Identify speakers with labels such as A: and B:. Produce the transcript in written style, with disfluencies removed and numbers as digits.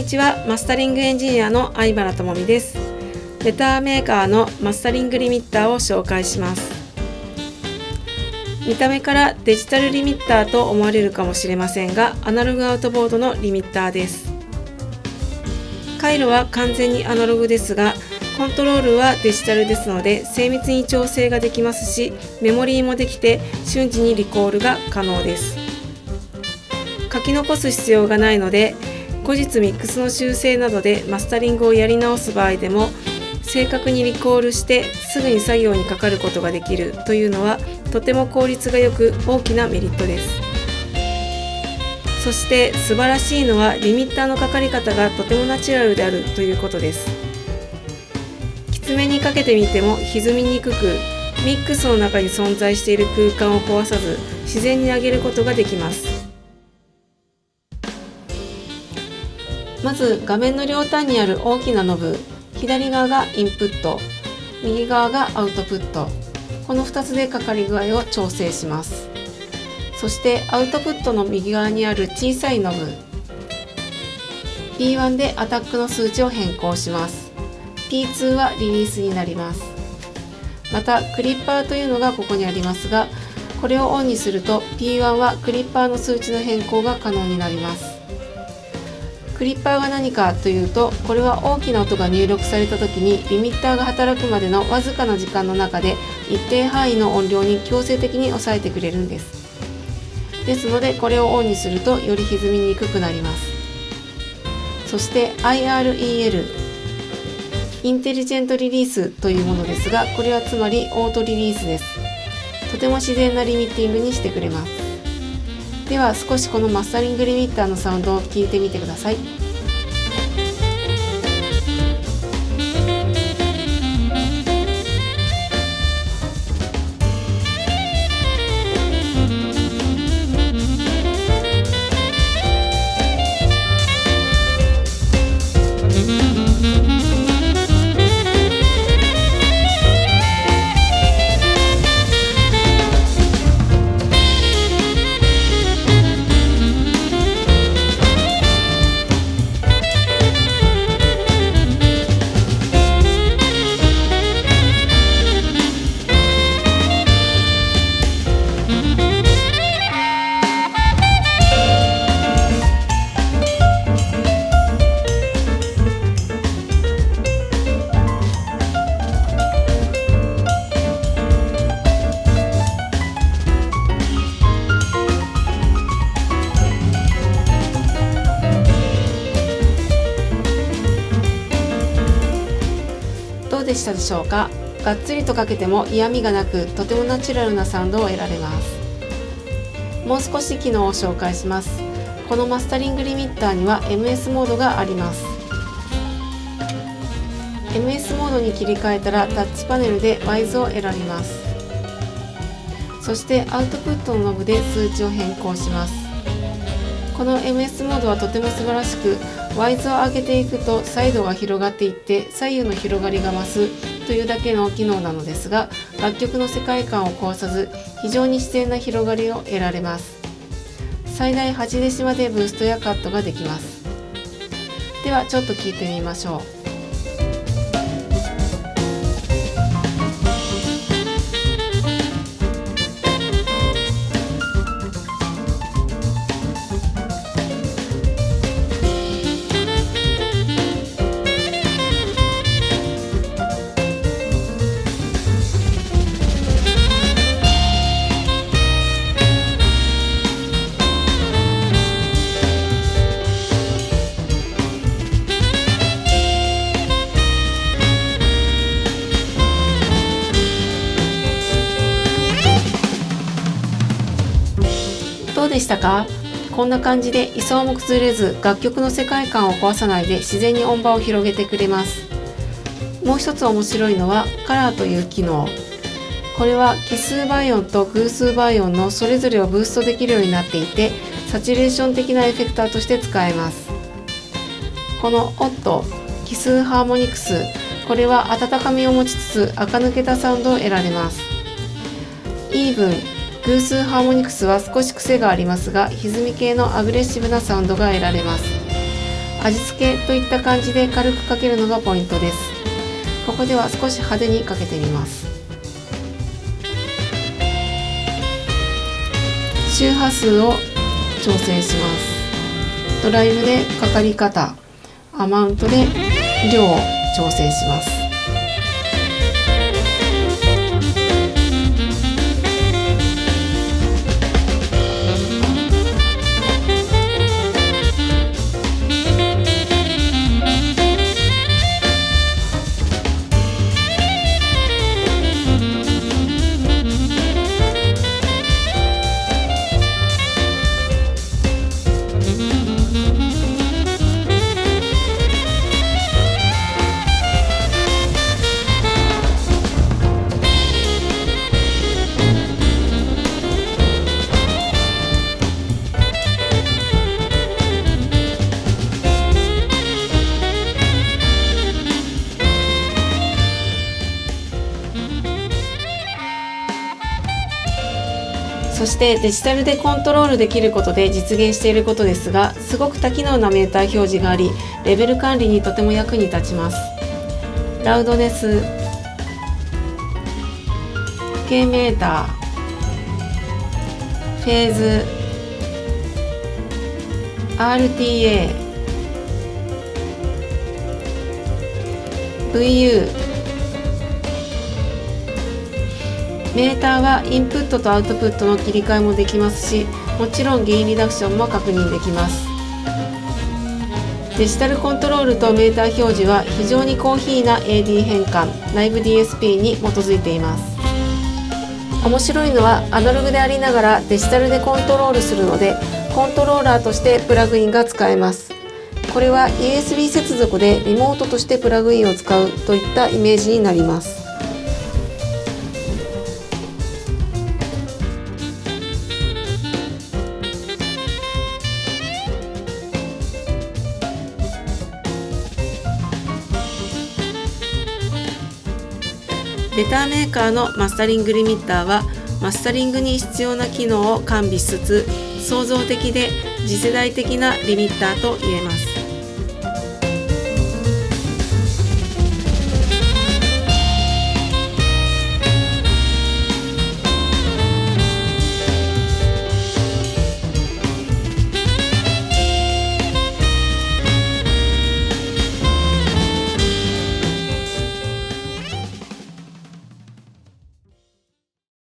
A: ちは。マスタリングエンジニアの相原智美です。レターメーカーのマスタリングリミッターを紹介します。見た目からデジタルリミッターと思われるかもしれませんが、アナログアウトボードのリミッターです。回路は完全にアナログですが、コントロールはデジタルですので精密に調整ができますし、メモリーもできて瞬時にリコールが可能です。書き残す必要がないので、後日ミックスの修正などでマスタリングをやり直す場合でも正確にリコールしてすぐに作業にかかることができるというのはとても効率が良く大きなメリットです。そして素晴らしいのはリミッターのかかり方がとてもナチュラルであるということです。きつめにかけてみても歪みにくく、ミックスの中に存在している空間を壊さず自然に上げることができます。まず画面の両端にある大きなノブ、左側がインプット、右側がアウトプット、この2つでかかり具合を調整します。そしてアウトプットの右側にある小さいノブ P1 でアタックの数値を変更します。 P2 はリリースになります。またクリッパーというのがここにありますが、これをオンにすると P1 はクリッパーの数値の変更が可能になります。クリッパーが何かというと、これは大きな音が入力された時にリミッターが働くまでのわずかな時間の中で一定範囲の音量に強制的に抑えてくれるんです。ですのでこれをオンにするとより歪みにくくなります。そして IREL インテリジェントリリースというものですが、これはつまりオートリリースです。とても自然なリミッティングにしてくれます。では少しこのマスタリングリミッターのサウンドを聞いてみてください。どうでしたでしょうか。がっつりとかけても嫌味がなく、とてもナチュラルなサウンドを得られます。もう少し機能を紹介します。このマスタリングリミッターには MS モードがあります。 MS モードに切り替えたらタッチパネルでワイズを選びます。そしてアウトプットのノブで数値を変更します。この MS モードはとても素晴らしく、ワイズを上げていくとサイドが広がっていって左右の広がりが増すというだけの機能なのですが、楽曲の世界観を壊さず非常に自然な広がりを得られます。最大8デシまでブーストやカットができます。ではちょっと聞いてみましょう。どうでしたか？こんな感じで位相も崩れず楽曲の世界観を壊さないで自然に音場を広げてくれます。もう一つ面白いのはカラーという機能。これは奇数倍音と偶数倍音のそれぞれをブーストできるようになっていて、サチュレーション的なエフェクターとして使えます。このオット奇数ハーモニクス、これは温かみを持ちつつ垢抜けたサウンドを得られます。イーブン偶数ハーモニクスは少し癖がありますが、歪み系のアグレッシブなサウンドが得られます。味付けといった感じで軽くかけるのがポイントです。ここでは少し派手にかけてみます。周波数を調整します。ドライブでかかり方、アマウントで量を調整します。そしてデジタルでコントロールできることで実現していることですが、すごく多機能なメーター表示があり、レベル管理にとても役に立ちます。ラウドネス、K メーター、フェーズ、RTA、VU、メーターはインプットとアウトプットの切り替えもできますし、もちろんゲインリダクションも確認できます。デジタルコントロールとメーター表示は非常に高品な AD 変換、内部 DSP に基づいています。面白いのはアナログでありながらデジタルでコントロールするので、コントローラーとしてプラグインが使えます。これは USB 接続でリモートとしてプラグインを使うといったイメージになります。ベターメーカーのマスタリングリミッターはマスタリングに必要な機能を完備しつつ、創造的で次世代的なリミッターと言えます。